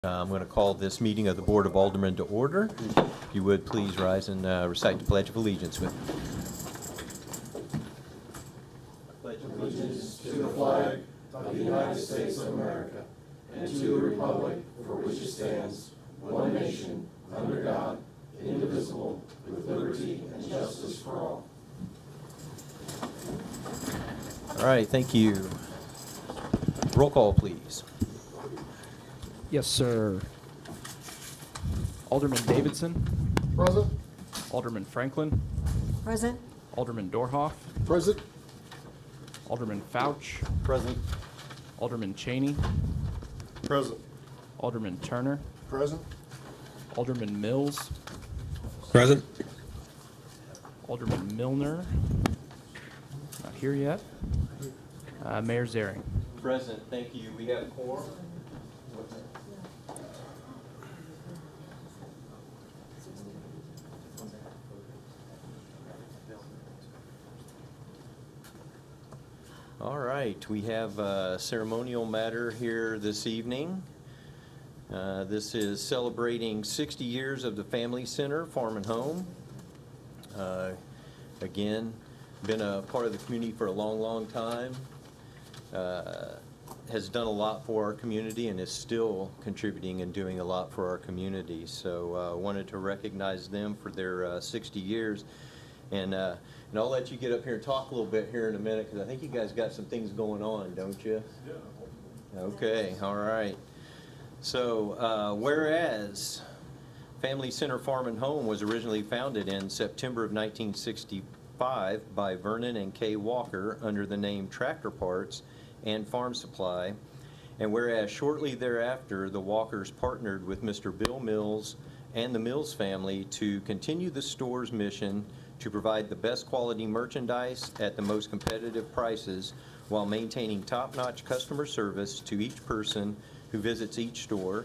I'm going to call this meeting of the Board of Aldermen to order. If you would, please rise and recite the Pledge of Allegiance with me. Pledge allegiance to the flag of the United States of America and to the republic for which it stands, one nation, under God, indivisible, with liberty and justice for all. All right, thank you. Roll call, please. Yes, sir. Alderman Davidson. Present. Alderman Franklin. Present. Alderman Dorhoff. Present. Alderman Fouch. Present. Alderman Cheney. Present. Alderman Turner. Present. Alderman Mills. Present. Alderman Milner. Not here yet. Mayor Zaring. Present, thank you. We have quorum. All right, we have a ceremonial matter here this evening. This is celebrating 60 years of the Family Center Farm and Home. Again, been a part of the community for a long time. Has done a lot for our community and is still contributing and doing a lot for our community. So wanted to recognize them for their 60 years. And I'll let you get up here and talk a little bit here in a minute, because I think you guys got some things going on, don't you? Yeah. Okay, all right. So whereas Family Center Farm and Home was originally founded in September of 1965 by Vernon and Kay Walker under the name Tractor Parts and Farm Supply, and whereas shortly thereafter the Walkers partnered with Mr. Bill Mills and the Mills family to continue the store's mission to provide the best quality merchandise at the most competitive prices while maintaining top-notch customer service to each person who visits each store.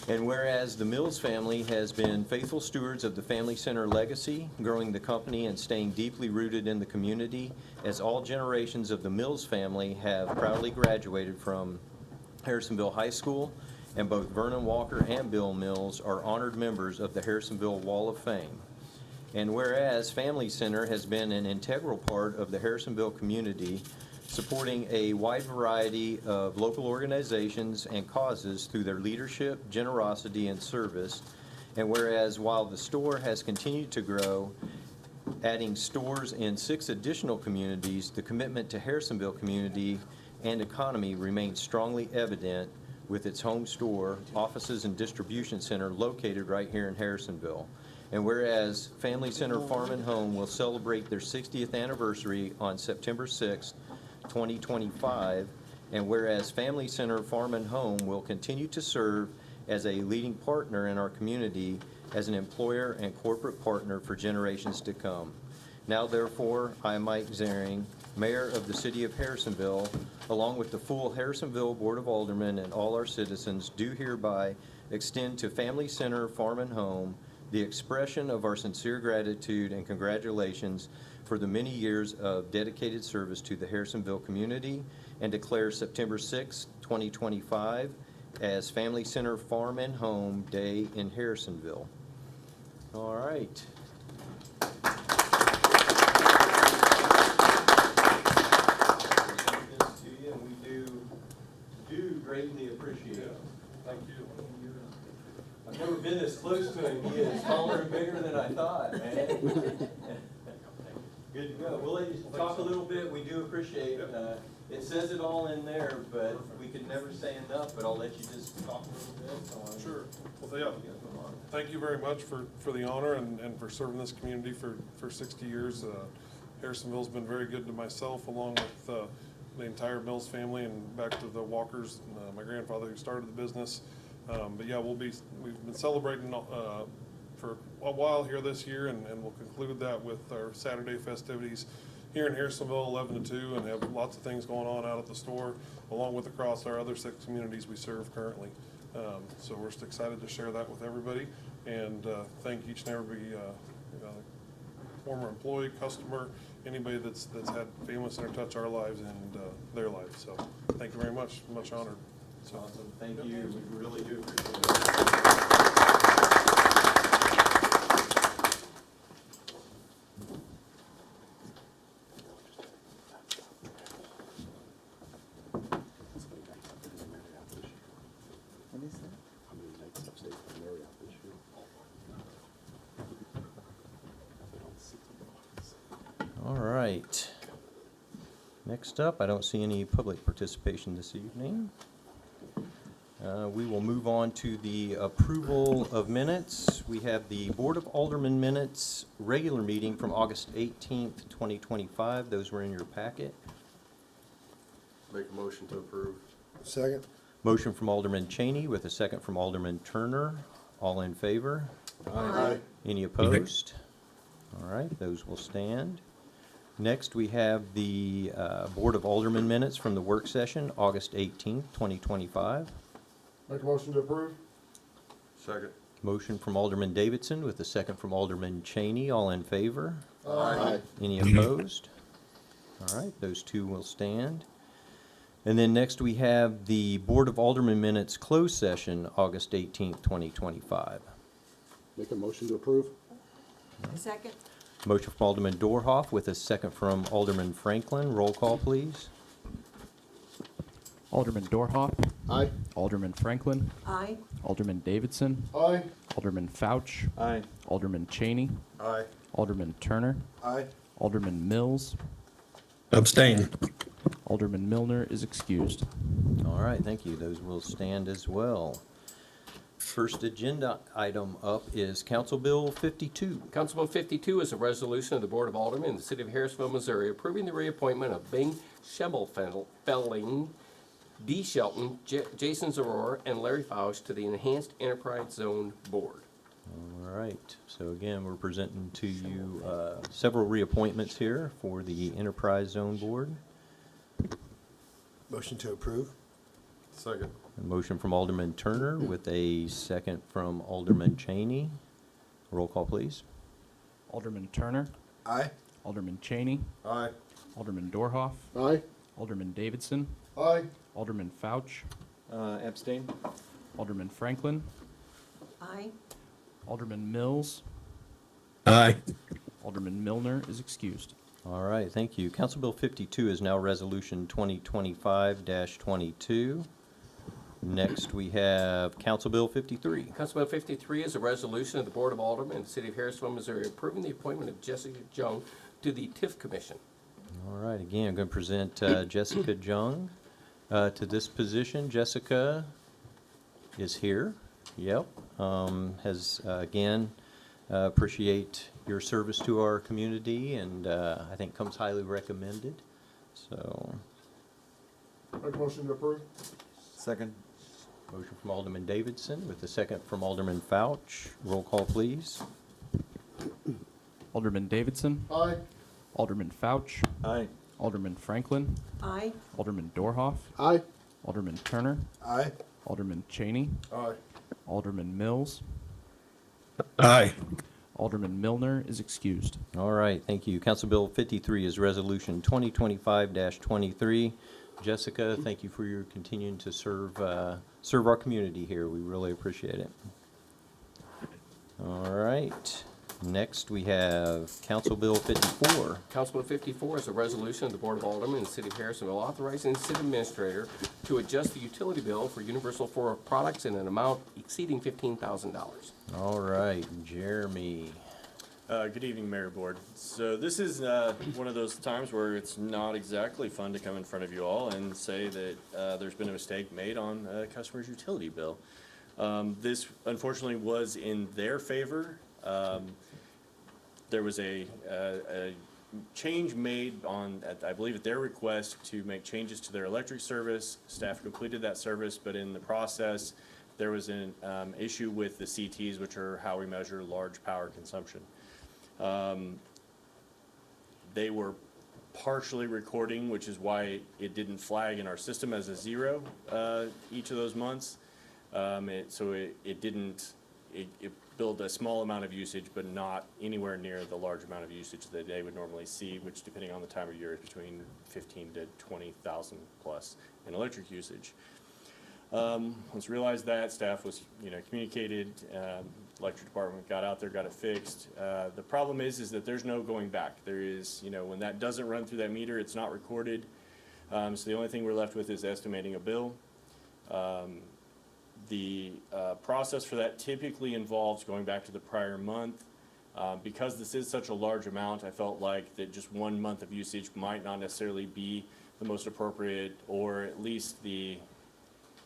And whereas the Mills family has been faithful stewards of the Family Center legacy, growing the company and staying deeply rooted in the community, as all generations of the Mills family have proudly graduated from Harrisonville High School, and both Vernon Walker and Bill Mills are honored members of the Harrisonville Wall of Fame. And whereas Family Center has been an integral part of the Harrisonville community, supporting a wide variety of local organizations and causes through their leadership, generosity, and service. And whereas while the store has continued to grow, adding stores in 6 additional communities, the commitment to Harrisonville community and economy remains strongly evident with its home store, offices, and distribution center located right here in Harrisonville. And whereas Family Center Farm and Home will celebrate their 60th anniversary on September 6th, 2025, and whereas Family Center Farm and Home will continue to serve as a leading partner in our community as an employer and corporate partner for generations to come. Now therefore, I, Mike Zaring, Mayor of the City of Harrisonville, along with the full Harrisonville Board of Aldermen and all our citizens, do hereby extend to Family Center Farm and Home the expression of our sincere gratitude and congratulations for the many years of dedicated service to the Harrisonville community, and declare September 6, 2025 as Family Center Farm and Home Day in Harrisonville. All right. This to you, and we do greatly appreciate it. Thank you. I've never been this close to him. He is taller and bigger than I thought, man. Good to go. We'll let you talk a little bit. We do appreciate it. It says it all in there, but we could never say enough, but I'll let you just talk a little bit. Sure. Well, yeah. Thank you very much for the honor and for serving this community for 60 years. Harrisonville's been very good to myself, along with the entire Mills family, and back to the Walkers, my grandfather who started the business. But yeah, we've been celebrating for a while here this year, and we'll conclude that with our Saturday festivities here in Harrisonville, 11 to 2, and have lots of things going on out at the store, along with across our other 6 communities we serve currently. So we're just excited to share that with everybody, and thank each and every former employee, customer, anybody that's had Family Center touch our lives and their lives. So thank you very much. Much honored. Awesome, thank you, we really do appreciate it. All right. Next up, I don't see any public participation this evening. We will move on to the approval of minutes. We have the Board of Aldermen minutes, regular meeting from August 18th, 2025. Those were in your packet. Make a motion to approve. Second. Motion from Alderman Cheney with a second from Alderman Turner. All in favor? Aye. Any opposed? All right, those will stand. Next, we have the Board of Aldermen minutes from the work session, August 18th, 2025. Make a motion to approve. Second. Motion from Alderman Davidson with a second from Alderman Cheney. All in favor? Aye. Any opposed? All right, those two will stand. And then next, we have the Board of Aldermen minutes closed session, August 18th, 2025. Make a motion to approve. Second. Motion from Alderman Dorhoff with a second from Alderman Franklin. Roll call, please. Alderman Dorhoff. Aye. Alderman Franklin. Aye. Alderman Davidson. Aye. Alderman Fouch. Aye. Alderman Cheney. Aye. Alderman Turner. Aye. Alderman Mills. Abstain. Alderman Milner is excused. All right, thank you. Those will stand as well. First agenda item up is Council Bill 52. Council Bill 52 is a resolution of the Board of Aldermen in the City of Harrisonville, Missouri, approving the reappointment of Bing Schimmelfelling, D. Shelton, Jason Zaror, and Larry Fausch to the Enhanced Enterprise Zone Board. All right, so again, we're presenting to you several reappointments here for the Enterprise Zone Board. Motion to approve. Second. A motion from Alderman Turner with a second from Alderman Cheney. Roll call, please. Alderman Turner. Aye. Alderman Cheney. Aye. Alderman Dorhoff. Aye. Alderman Davidson. Aye. Alderman Fouch. Abstain. Alderman Franklin. Aye. Alderman Mills. Aye. Alderman Milner is excused. All right, thank you. Council Bill 52 is now Resolution 2025-22. Next, we have Council Bill 53. Council Bill 53 is a resolution of the Board of Aldermen in the City of Harrisonville, Missouri, approving the appointment of Jessica Jung to the TIF Commission. All right, again, I'm going to present Jessica Jung to this position. Jessica is here. Yep. Again, appreciate your service to our community, and I think comes highly recommended. So, Make a motion to approve. Second. motion from Alderman Davidson with a second from Alderman Fouch. Roll call, please. Alderman Davidson. Aye. Alderman Fouch. Aye. Alderman Franklin. Aye. Alderman Dorhoff. Aye. Alderman Turner. Aye. Alderman Cheney. Aye. Alderman Mills. Aye. Alderman Milner is excused. All right, thank you. Council Bill 53 is Resolution 2025-23. Jessica, thank you for your continuing to serve our community here. We really appreciate it. All right, next we have Council Bill 54. Council Bill 54 is a resolution of the Board of Aldermen in the City of Harrisonville authorizing the city administrator to adjust the utility bill for universal for products in an amount exceeding $15,000. All right, Jeremy. Good evening, Mayor Board. So this is one of those times where it's not exactly fun to come in front of you all and say that there's been a mistake made on a customer's utility bill. This unfortunately was in their favor. There was a change made on, I believe at their request, to make changes to their electric service. Staff completed that service, but in the process, there was an issue with the CTs, which are how we measure large power consumption. They were partially recording, which is why it didn't flag in our system as a 0 each of those months. It billed a small amount of usage, but not anywhere near the large amount of usage that they would normally see, which depending on the time of year is between 15 to 20,000 plus in electric usage. Once we realized that, staff was, communicated, electric department got out there, got it fixed. The problem is that there's no going back. There is, when that doesn't run through that meter, it's not recorded. So the only thing we're left with is estimating a bill. The process for that typically involves going back to the prior month. Because this is such a large amount, I felt like that just 1 month of usage might not necessarily be the most appropriate, or at least the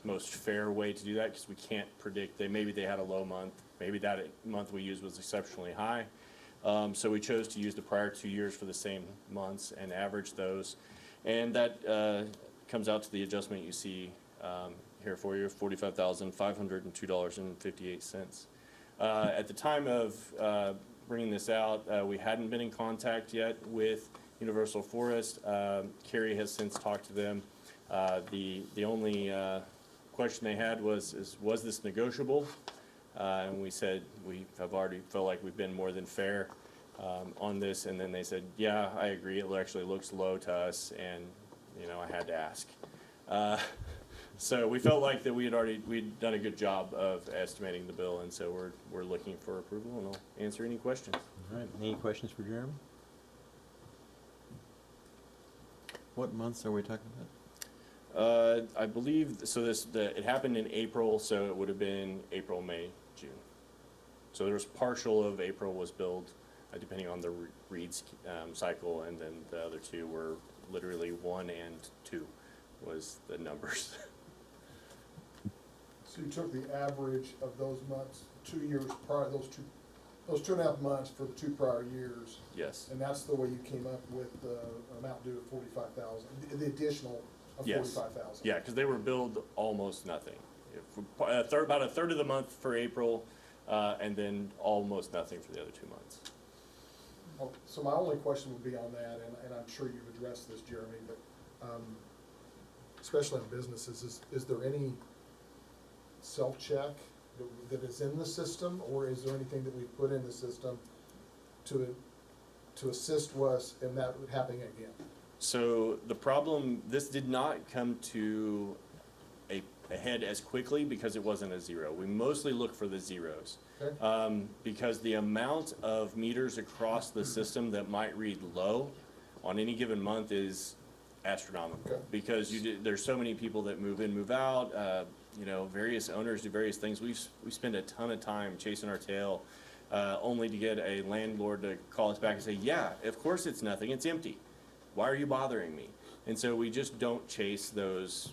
most fair way to do that, because we can't predict. Maybe they had a low month, maybe that month we used was exceptionally high. So we chose to use the prior 2 years for the same months and average those. And that comes out to the adjustment you see here for you, $45,502.58. At the time of bringing this out, we hadn't been in contact yet with Universal Forest. Carrie has since talked to them. The only question they had was this negotiable? And we said we have already felt like we've been more than fair on this. And then they said, yeah, I agree. It actually looks low to us, and I had to ask. So we felt like that we'd done a good job of estimating the bill, and so we're looking for approval, and I'll answer any questions. All right, any questions for Jeremy? What months are we talking about? I believe, so it happened in April, so it would have been April, May, June. So there was partial of April was billed, depending on the reads cycle, and then the other two were literally 1 and 2 was the numbers. So you took the average of those months, 2 years prior, those 2.5 months for the 2 prior years, Yes. and that's the way you came up with the amount due of 45,000, the additional of Yes. 45,000. Yeah, because they were billed almost nothing. About a third of the month for April, and then almost nothing for the other 2 months. Well, so my only question would be on that, and I'm sure you've addressed this, Jeremy, but especially in businesses, is there any self-check that is in the system, or is there anything that we've put in the system to assist us in that happening again? So the problem, this did not come to a head as quickly because it wasn't a zero. We mostly look for the zeros. Okay. Because the amount of meters across the system that might read low on any given month is astronomical. Okay. Because there's so many people that move in, move out, various owners do various things. We spend a ton of time chasing our tail, only to get a landlord to call us back and say, yeah, of course it's nothing, it's empty. Why are you bothering me? And so we just don't chase those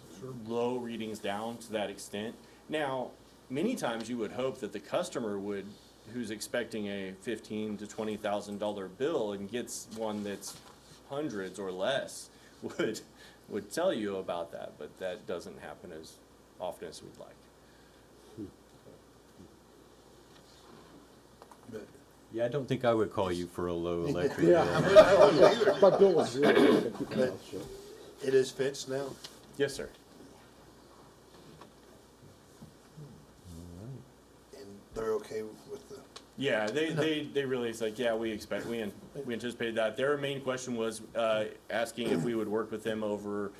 low readings down to that extent. Now, many times you would hope that the customer who's expecting a $15,000 to $20,000 bill and gets one that's hundreds or less, would tell you about that, but that doesn't happen as often as we'd like. Yeah, I don't think I would call you for a low electric Yeah, bill. my bill was zero. It is fixed now? Yes, sir. And they're okay with the, Yeah, they really, it's like, yeah, we anticipated that. Their main question was asking if we would work with them over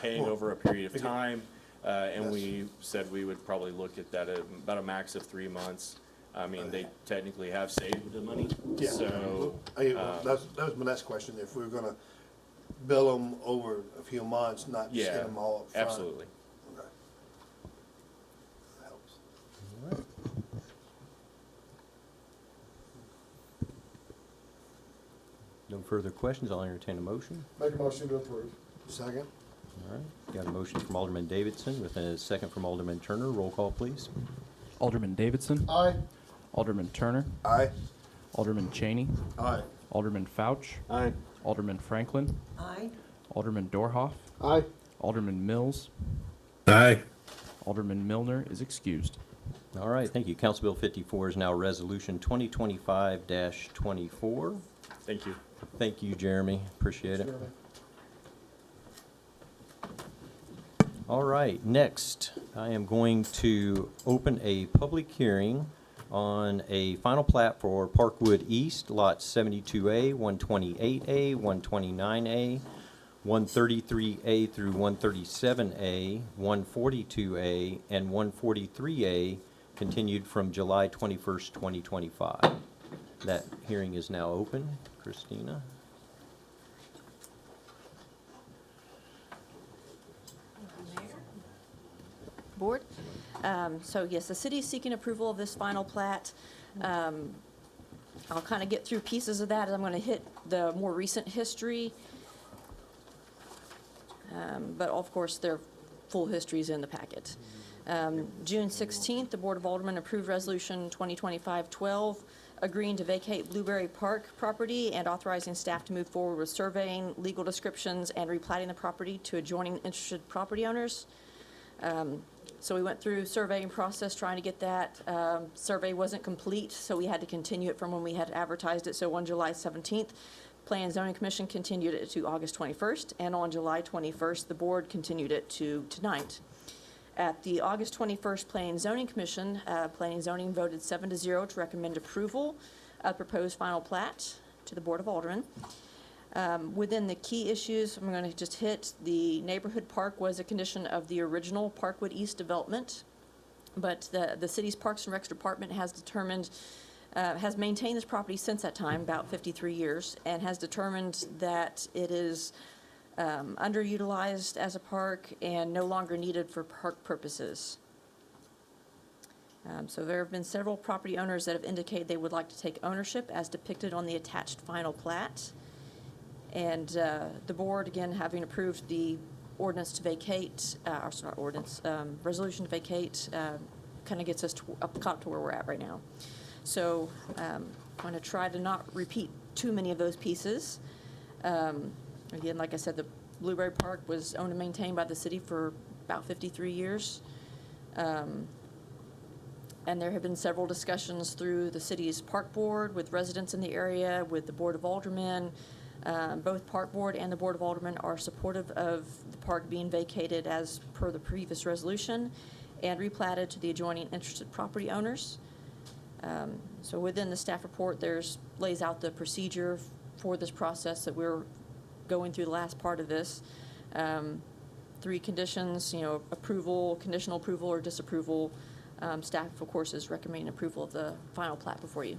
paying over a period of time. And we said we would probably look at that at about a max of 3 months. I mean, they technically have saved the money, yeah. so. That was my next question, if we were gonna bill them over a few months, not just Yeah, get them all up front. absolutely. Okay. That helps. No further questions, I'll entertain a motion. Make a motion to approve. Second? All right, got a motion from Alderman Davidson with a second from Alderman Turner. Roll call, please. Alderman Davidson. Aye. Alderman Turner. Aye. Alderman Cheney. Aye. Alderman Fouch. Aye. Alderman Franklin. Aye. Alderman Dorhoff. Aye. Alderman Mills. Aye. Alderman Milner is excused. All right, thank you. Council Bill 54 is now Resolution 2025-24. Thank you. Thank you, Jeremy. Appreciate it. Jeremy. All right, next, I am going to open a public hearing on a final plat for Parkwood East, lots 72A, 128A, 129A, 133A through 137A, 142A, and 143A continued from July 21st, 2025. That hearing is now open. Christina? Board. So yes, the city is seeking approval of this final plat. I'll kind of get through pieces of that, as I'm going to hit the more recent history. But of course, their full history is in the packet. June 16th, the Board of Aldermen approved Resolution 2025-12, agreeing to vacate Blueberry Park property and authorizing staff to move forward with surveying, legal descriptions, and replatting the property to adjoining interested property owners. So we went through surveying process trying to get that. Survey wasn't complete, so we had to continue it from when we had advertised it. So on July 17th, Planning and Zoning Commission continued it to August 21st, and on July 21st, the board continued it to tonight. At the August 21st Planning and Zoning Commission, Planning and Zoning voted 7-0 to recommend approval of proposed final plat to the Board of Aldermen. Within the key issues, I'm going to just hit the neighborhood park was a condition of the original Parkwood East development, but the city's Parks and Recs Department has determined, has maintained this property since that time, about 53 years, and has determined that it is underutilized as a park and no longer needed for park purposes. So there have been several property owners that have indicated they would like to take ownership as depicted on the attached final plat. And the board, again, having approved the ordinance to vacate, or sorry, ordinance, resolution to vacate, kind of gets us up to where we're at right now. So I'm going to try to not repeat too many of those pieces. Again, like I said, the Blueberry Park was owned and maintained by the city for about 53 years. And there have been several discussions through the city's park board with residents in the area, with the Board of Aldermen. Both Park Board and the Board of Aldermen are supportive of the park being vacated as per the previous resolution and replatted to the adjoining interested property owners. So within the staff report, lays out the procedure for this process that we're going through the last part of this. 3 conditions, approval, conditional approval, or disapproval. Staff, of course, is recommending approval of the final plat before you.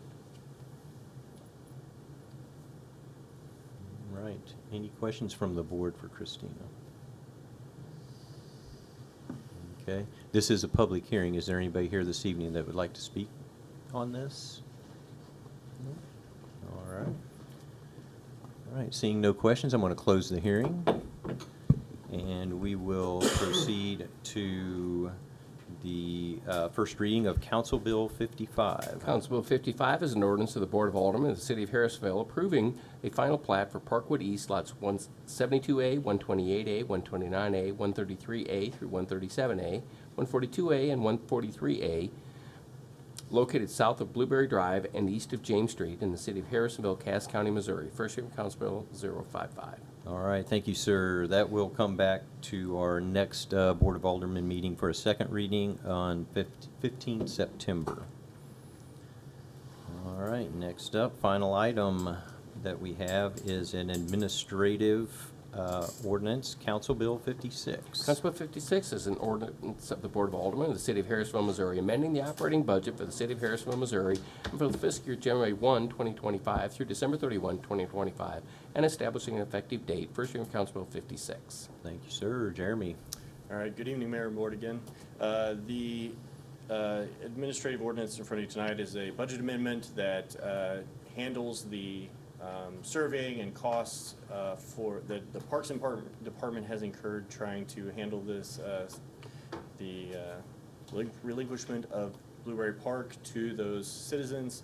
Right. Any questions from the board for Christina? Okay. This is a public hearing. Is there anybody here this evening that would like to speak on this? No? All right. All right. Seeing no questions, I'm going to close the hearing. And we will proceed to the first reading of Council Bill 55. Council Bill 55 is an ordinance of the Board of Aldermen of the City of Harrisonville approving a final plat for Parkwood East lots 172A, 128A, 129A, 133A through 137A, 142A, and 143A, located south of Blueberry Drive and east of James Street in the City of Harrisonville, Cass County, Missouri. First reading of Council Bill 055. All right, thank you, sir. That will come back to our next Board of Aldermen meeting for a second reading on 15 September. All right, next up, final item that we have is an administrative ordinance, Council Bill 56. Council Bill 56 is an ordinance of the Board of Aldermen of the City of Harrisonville, Missouri, amending the operating budget for the City of Harrisonville, Missouri for the fiscal year January 1, 2025 through December 31, 2025, and establishing an effective date. First reading of Council Bill 56. Thank you, sir. Jeremy. All right, good evening, Mayor and Board again. The administrative ordinance in front of you tonight is a budget amendment that handles the surveying and costs for the Parks and Department has incurred trying to handle this, the relinquishment of Blueberry Park to those citizens.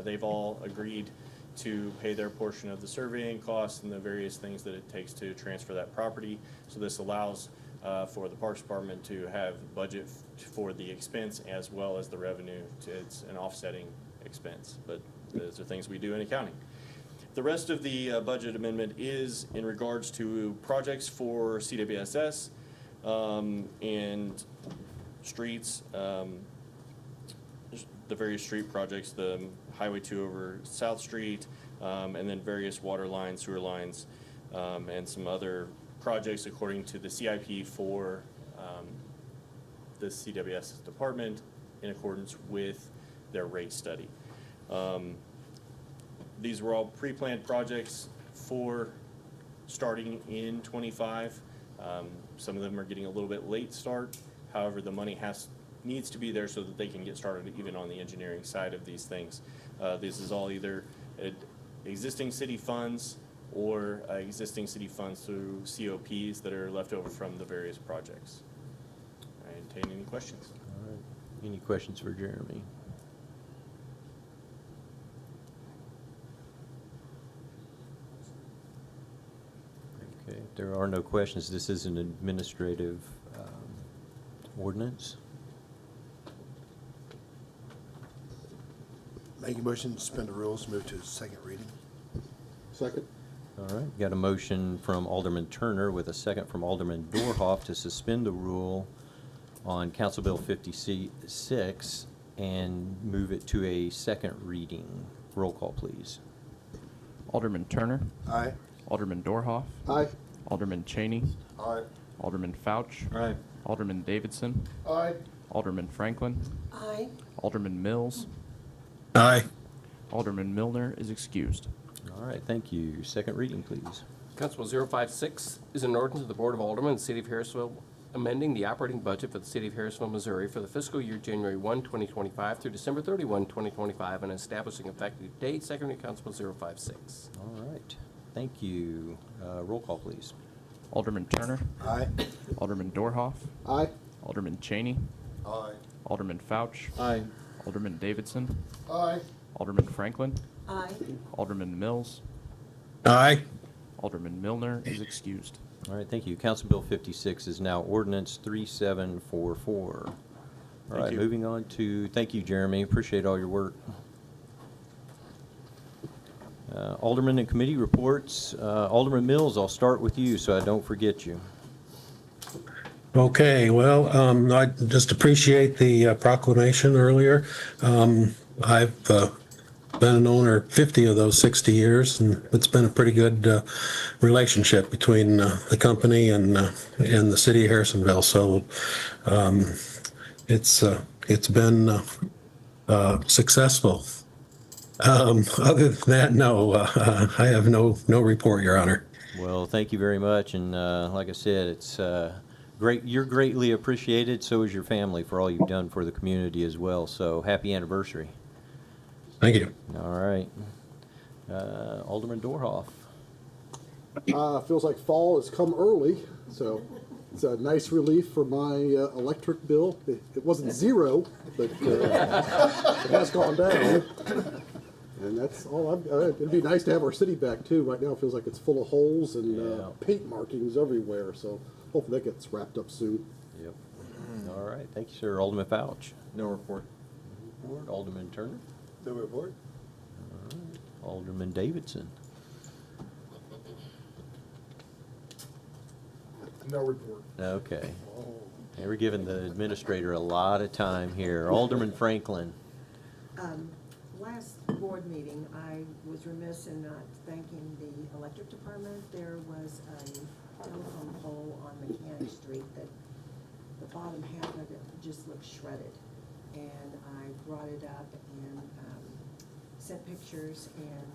They've all agreed to pay their portion of the surveying costs and the various things that it takes to transfer that property. So this allows for the Parks Department to have budget for the expense as well as the revenue. It's an offsetting expense, but those are things we do in accounting. The rest of the budget amendment is in regards to projects for CWSS and streets, the various street projects, the Highway 2 over South Street, and then various water lines, sewer lines, and some other projects according to the CIP for the CWS department in accordance with their rate study. These were all pre-planned projects for starting in '25. Some of them are getting a little bit late start. However, the money needs to be there so that they can get started even on the engineering side of these things. This is all either existing city funds or existing city funds through COPs that are left over from the various projects. I entertain any questions. All right. Any questions for Jeremy? Okay, if there are no questions, this is an administrative ordinance. Make a motion to suspend the rules, move to second reading. Second? All right, got a motion from Alderman Turner with a second from Alderman Dorhoff to suspend the rule on Council Bill 56 and move it to a second reading. Roll call, please. Alderman Turner. Aye. Alderman Dorhoff. Aye. Alderman Cheney. Aye. Alderman Fouch. Aye. Alderman Davidson. Aye. Alderman Franklin. Aye. Alderman Mills. Aye. Alderman Milner is excused. All right, thank you. Second reading, please. Council Bill 056 is an ordinance of the Board of Aldermen of the City of Harrisonville amending the operating budget for the City of Harrisonville, Missouri for the fiscal year January 1, 2025 through December 31, 2025, and establishing effective date. Second reading, Council Bill 056. All right, thank you. Roll call, please. Alderman Turner. Aye. Alderman Dorhoff. Aye. Alderman Cheney. Aye. Alderman Fouch. Aye. Alderman Davidson. Aye. Alderman Franklin. Aye. Alderman Mills. Aye. Alderman Milner is excused. All right, thank you. Council Bill 56 is now ordinance 3744. All right, you. moving on to, thank you, Jeremy. Appreciate all your work. Alderman and committee reports. Alderman Mills, I'll start with you so I don't forget you. Okay, well, I just appreciate the proclamation earlier. I've been an owner 50 of those 60 years, and it's been a pretty good relationship between the company and the city of Harrisonville. So it's been successful. Other than that, no, I have no report, Your Honor. Well, thank you very much, and like I said, it's great. You're greatly appreciated. So is your family for all you've done for the community as well. So happy anniversary. Thank you. All right, Alderman Dorhoff. Feels like fall has come early, so it's a nice relief for my electric bill. It wasn't zero, but it has gone down. And that's all I've got. It'd be nice to have our city back too. Right now it feels like it's full of holes and Yeah. paint markings everywhere, so hopefully that gets wrapped up soon. Yep. All right, thank you, sir. Alderman Fouch. No report. Alderman Turner. No report? Alderman Davidson. No report. Okay. Hey, we're giving the administrator a lot of time here. Alderman Franklin. Last board meeting, I was remiss in not thanking the electric department. There was a telephone pole on Mechanic Street that the bottom half of it just looked shredded. And I brought it up and sent pictures, and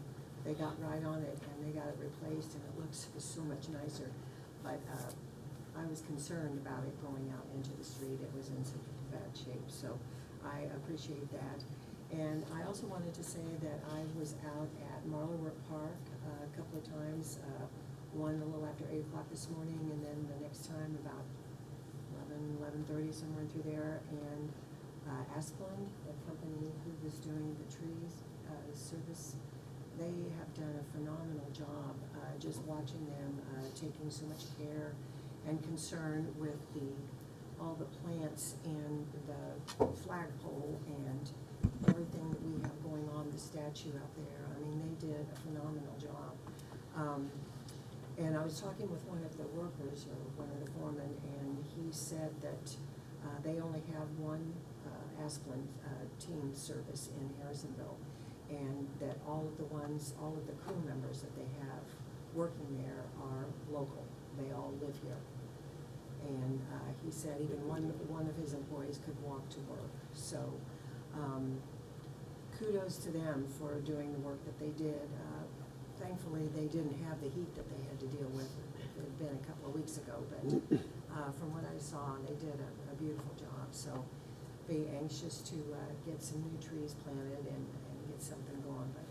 they got right on it, and they got it replaced, and it looks so much nicer. But I was concerned about it going out into the street. It was in such bad shape, so I appreciate that. And I also wanted to say that I was out at Marlowood Park a couple of times, one a little after 8 o'clock this morning, and then the next time about 11:30, somewhere in through there. And Asplund, the company who was doing the trees service, they have done a phenomenal job, just watching them taking so much care and concern with all the plants and the flagpole and everything that we have going on, the statue out there. I mean, they did a phenomenal job. And I was talking with one of the workers, or one of the foremen, and he said that they only have one Asplund team service in Harrisonville, and that all of the crew members that they have working there are local. They all live here. And he said even one of his employees could walk to work. So kudos to them for doing the work that they did. Thankfully, they didn't have the heat that they had to deal with. It had been a couple of weeks ago, but from what I saw, they did a beautiful job. So be anxious to get some new trees planted and get something going, but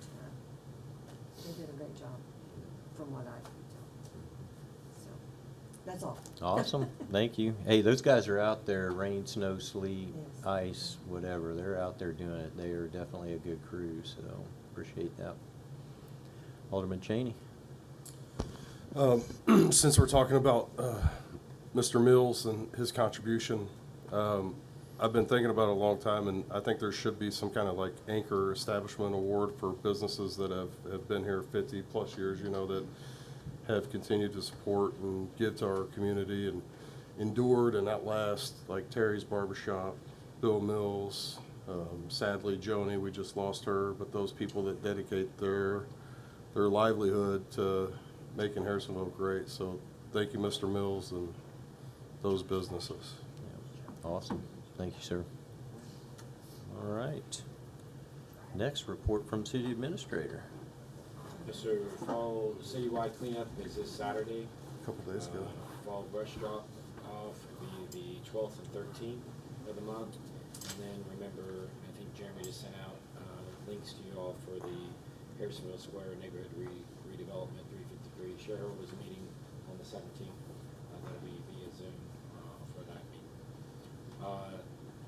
they did a great job from what I could tell. So that's all. Awesome, thank you. Hey, those guys are out there, rain, snow, sleet, Yes. ice, whatever, they're out there doing it. They are definitely a good crew, so appreciate that. Alderman Cheney. Since we're talking about Mr. Mills and his contribution, I've been thinking about it a long time, and I think there should be some kind of like anchor establishment award for businesses that have been here 50-plus years, you know, that have continued to support and give to our community and endured and outlast, like Terry's Barbershop, Bill Mills, sadly Joni, we just lost her, but those people that dedicate their livelihood to making Harrisonville great. So thank you, Mr. Mills, and those businesses. Awesome, thank you, sir. All right. Next, report from City Administrator. Yes, sir. Fall citywide cleanup is this Saturday. A couple days ago. Fall brush drop off will be the 12th and 13th of the month. And then remember, I think Jeremy just sent out links to you all for the Harrisonville Square neighborhood redevelopment 353 shareholders meeting on the 17th. That'll be via Zoom for that meeting.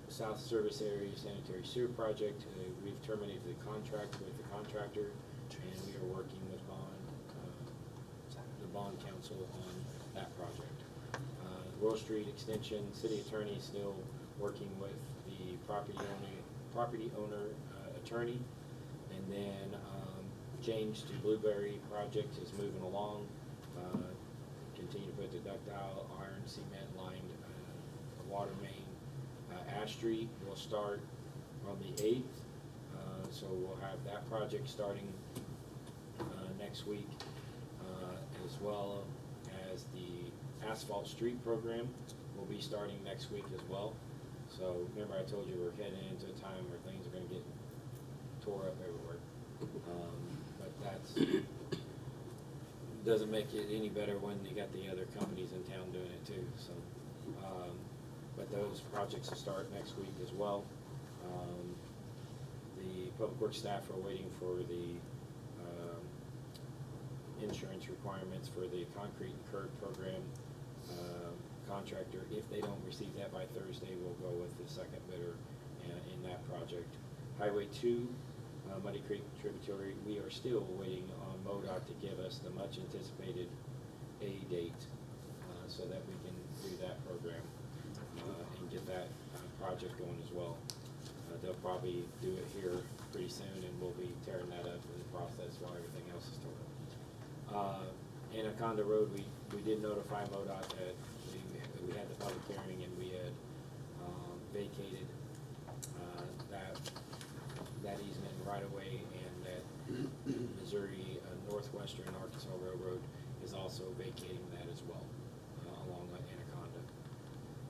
South Service Area Sanitary Sewer Project, we've terminated the contract with the contractor, and we are working with the bond council on that project. Royal Street Extension, city attorney still working with the property owner attorney, and then James to Blueberry project is moving along. Continue to put the ductile iron cement lined water main. Ash Street will start on the 8th, so we'll have that project starting next week, as well as the asphalt street program will be starting next week as well. So remember I told you we're heading into a time where things are going to get tore up everywhere. But that's doesn't make it any better when you got the other companies in town doing it too. So, but those projects will start next week as well. The public works staff are waiting for the insurance requirements for the concrete and curb program contractor. If they don't receive that by Thursday, we'll go with the second bidder in that project. Highway 2, Muddy Creek Tributary, we are still waiting on MoDOT to give us the much anticipated A date so that we can do that program and get that project going as well. They'll probably do it here pretty soon, and we'll be tearing that up in the process while everything else is torn up. Anaconda Road, we did notify MoDOT that we had the public hearing and we had vacated that easement right away, and that Missouri Northwestern Arkansas Railroad is also vacating that as well, along with Anaconda.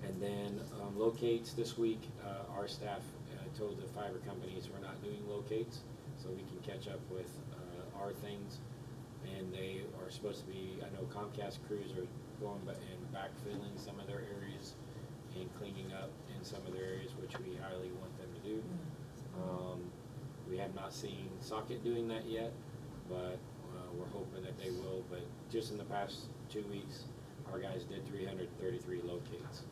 And then locates this week, our staff told the fiber companies we're not doing locates, so we can catch up with our things. And they are supposed to be, I know Comcast crews are going and backfilling some of their areas and cleaning up in some of their areas, which we highly want them to do. We have not seen Socket doing that yet, but we're hoping that they will. But just in the past 2 weeks, our guys did 333 locates.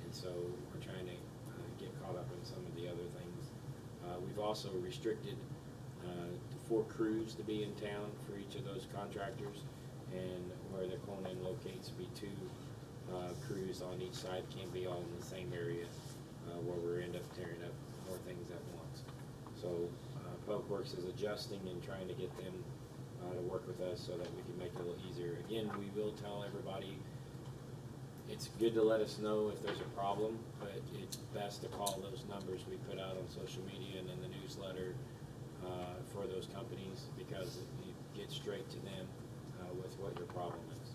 And so we're trying to get caught up in some of the other things. We've also restricted 4 crews to be in town for each of those contractors, and where they're calling in locates, be 2 crews on each side, can't be all in the same area where we end up tearing up more things at once. So Public Works is adjusting and trying to get them to work with us so that we can make it a little easier. Again, we will tell everybody it's good to let us know if there's a problem, but it's best to call those numbers we put out on social media and in the newsletter for those companies, because you get straight to them with what your problem is.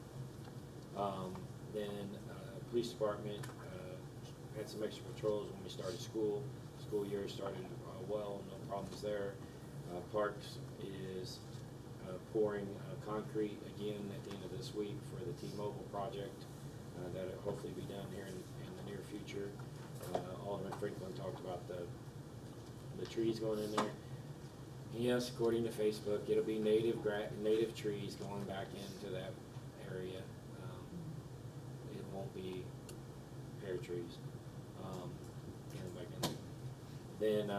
Then, police department, had some extra patrols when we started school. School year started, well, no problems there. Parks is, pouring, concrete again at the end of this week for the T-Mobile project, that'll hopefully be done here in the near future. Alderman Franklin talked about the trees going in there. Yes, according to Facebook, it'll be native trees going back into that area. It won't be pear trees. Going back in there. Then,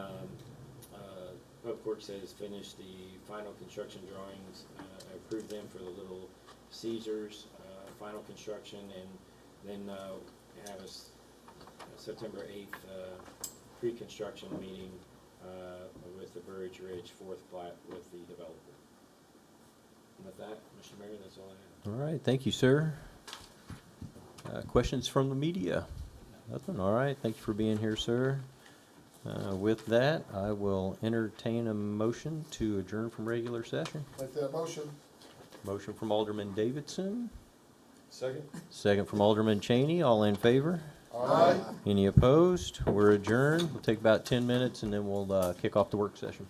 Public Works has finished the final construction drawings, approved them for the Little Caesars, final construction, and then, have a September 8th, pre-construction meeting, with the Burridge Ridge 4th plat with the developer. And with that, Mr. Mayor, that's all I have. All right, thank you, sir. Questions from the media? Nothing, all right, thank you for being here, sir. With that, I will entertain a motion to adjourn from regular session. Make that motion. Motion from Alderman Davidson, Second? second from Alderman Cheney, all in favor? Aye. Any opposed? We're adjourned. We'll take about 10 minutes and then we'll kick off the work session.